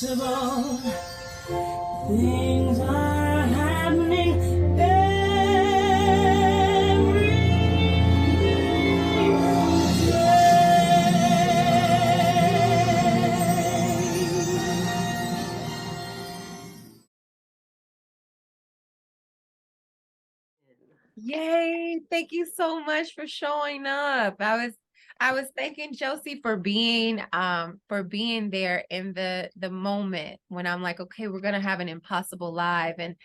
impossible. Things are happening every Yay, thank you so much for showing up. I was thanking Josie for being there in the moment when I'm like, okay, we're gonna have an impossible live and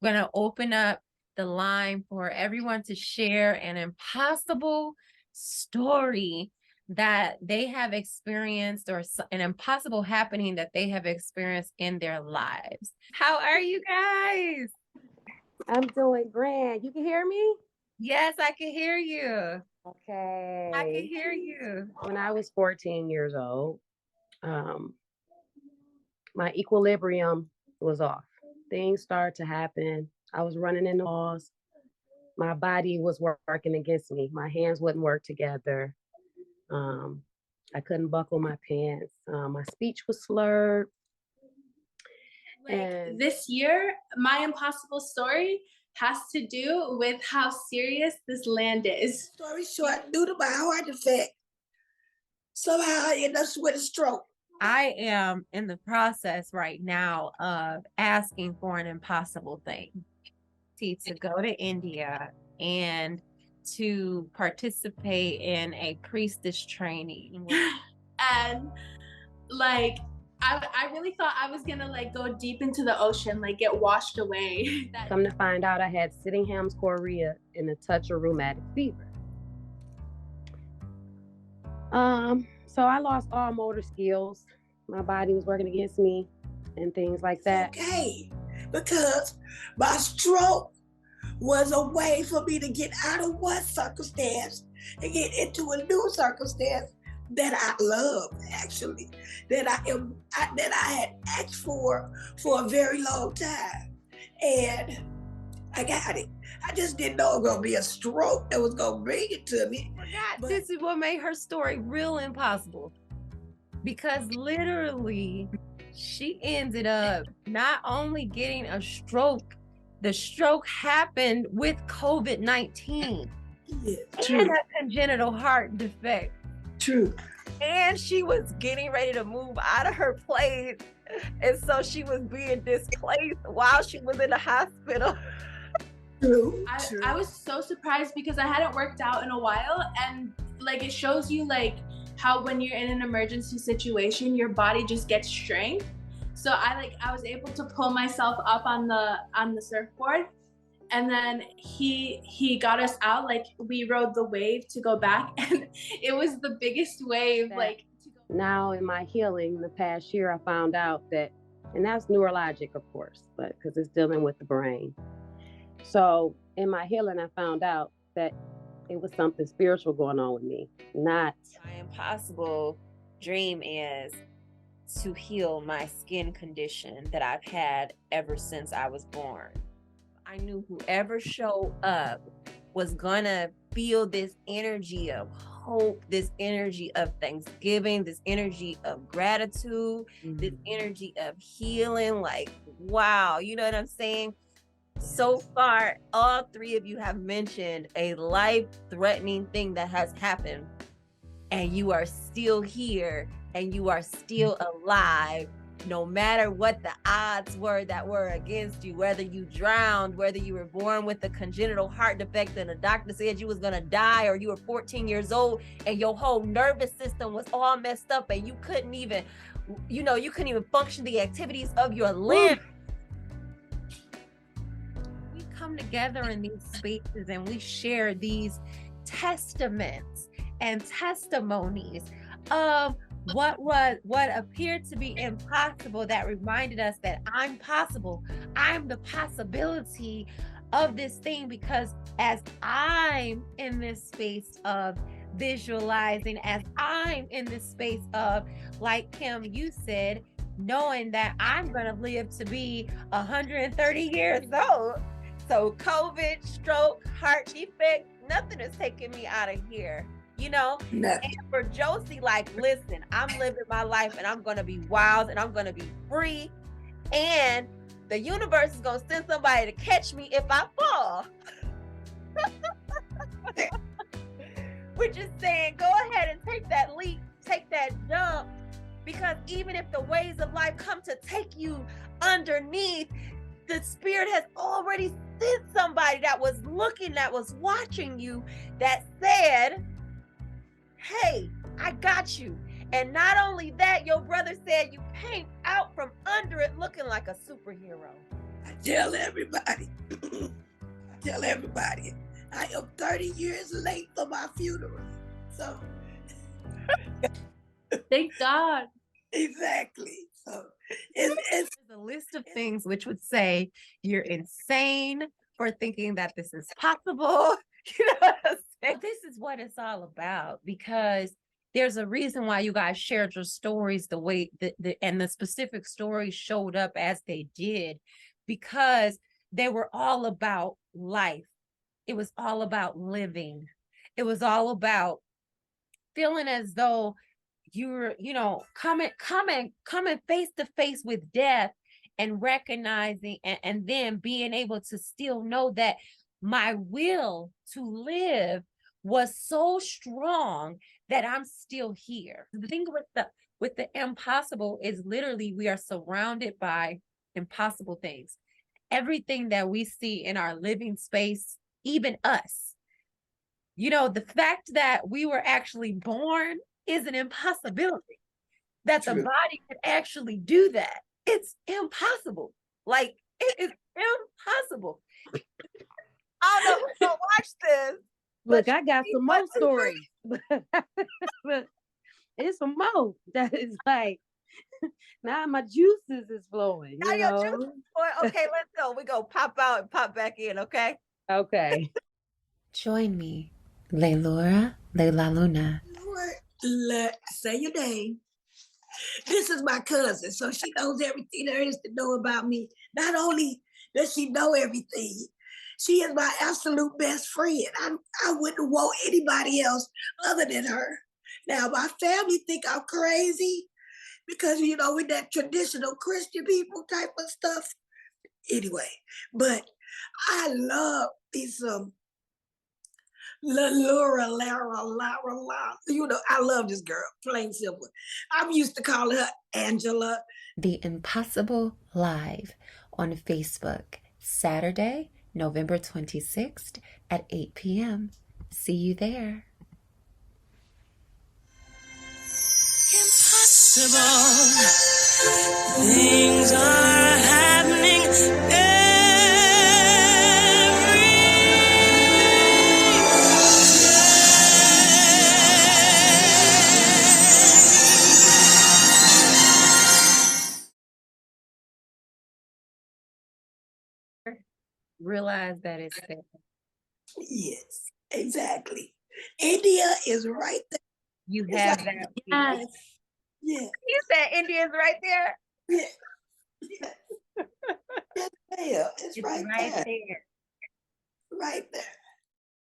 we're gonna open up the line for everyone to share an impossible story that they have experienced or an impossible happening that they have experienced in their lives. How are you guys? I'm doing grand. You can hear me? Yes, I can hear you. I can Okay. hear you. When I was 14 years old, um, my equilibrium was off. Things started to happen. I was running into walls. My body was working against me. My hands wouldn't work together. Um, I couldn't buckle my pants. My speech was slurred. Like this year, my impossible story has to do with how serious this land is. Story short, due to my heart defect, somehow I ended up with a stroke. I am in the process right now of asking for an impossible thing. To go to India and to participate in a priestess training. And like I really thought I was gonna like go deep into the ocean, like get washed away. Come to find out I had Sittingham's chorea and a touch of rheumatic fever. So I lost all motor skills. My body was working against me and things like that. Okay, because my stroke was a way for me to get out of one circumstance and get into a new circumstance that I love, actually, that I had asked for a very long time, and I got it. I just didn't know it was gonna be a stroke that was gonna bring it to me. This is what made her story real impossible, because literally she ended up not only getting a stroke, the stroke happened with COVID-19 and a congenital heart defect. True. And she was getting ready to move out of her place, and so she was being displaced while she was in the hospital. True. I was so surprised because I hadn't worked out in a while, and like it shows you like how when you're in an emergency situation, your body just gets strength. So I was able to pull myself up on the surfboard, and then he got us out. Like we rode the wave to go back, and it was the biggest wave. Like now in my healing, the past year, I found out that, and that's neurologic, of course, but because it's dealing with the brain. So in my healing, I found out that it was something spiritual going on with me, not. My impossible dream is to heal my skin condition that I've had ever since I was born. I knew whoever showed up was gonna feel this energy of hope, this energy of thanksgiving, this energy of gratitude, this energy of healing. Like, wow, you know what I'm saying? So far, all three of you have mentioned a life-threatening thing that has happened, and you are still here and you are still alive, no matter what the odds were that were against you, whether you drowned, whether you were born with a congenital heart defect and the doctor said you was gonna die, or you were 14 years old and your whole nervous system was all messed up and you couldn't even, you couldn't even function the activities of your limbs. We come together in these spaces and we share these testaments and testimonies of what appeared to be impossible, that reminded us that I'm possible. I'm the possibility of this thing, because as I'm in this space of visualizing, as I'm in this space of, like Kim, you said, knowing that I'm gonna live to be 130 years old. So COVID, stroke, heart defect, nothing is taking me out of here. you know? Nothing. And for Josie, like, listen, I'm living my life and I'm gonna be wild and I'm gonna be free. And the universe is gonna send somebody to catch me if I fall. We're just saying, go ahead and take that leap, take that jump, because even if the waves of life come to take you underneath, the spirit has already sent somebody that was looking, that was watching you, that said, hey, I got you. And not only that, your brother said you came out from under it looking like a superhero. I tell everybody, I am 30 years late for my funeral. So, Thank God. exactly. So, it's a list of things which would say you're insane for thinking that this is possible. You know what I'm saying? This is what it's all about, because there's a reason why you guys shared your stories the way and the specific stories showed up as they did, because they were all about life. It was all about living. It was all about feeling as though you're, coming face to face with death, and recognizing and then being able to still know that my will to live was so strong that I'm still here. The thing with the impossible is literally we are surrounded by impossible things. Everything that we see in our living space, even us, the fact that we were actually born is an impossibility. That the body could actually do that. It's impossible. Like, it is impossible. I don't know who's gonna watch this. Look, I got some more stories. But it's some more that is like, now my juices is flowing. Now your juices flowing. Okay, let's go. We go pop out and pop back in, okay? Okay. Join me, Lilura Le-LaLuna. Say your name. This is my cousin, so she knows everything there is to know about me. Not only does she know everything, she is my absolute best friend. I wouldn't want anybody else other than her. Now, my family think I'm crazy because, with that traditional Christian people type of stuff. Anyway, but I love these Lilura Le-LaLuna. I love this girl, plain simple. I'm used to calling her Angela. The Impossible Live on Facebook, Saturday, November 26th at 8 p.m. See you there. Impossible things are happening Realize that it's there. Yes, exactly. India is right there. You It's have like- that. Yes. Yeah. You said India's right there. Yeah. Yeah. It's there. It's right there. there. Right there.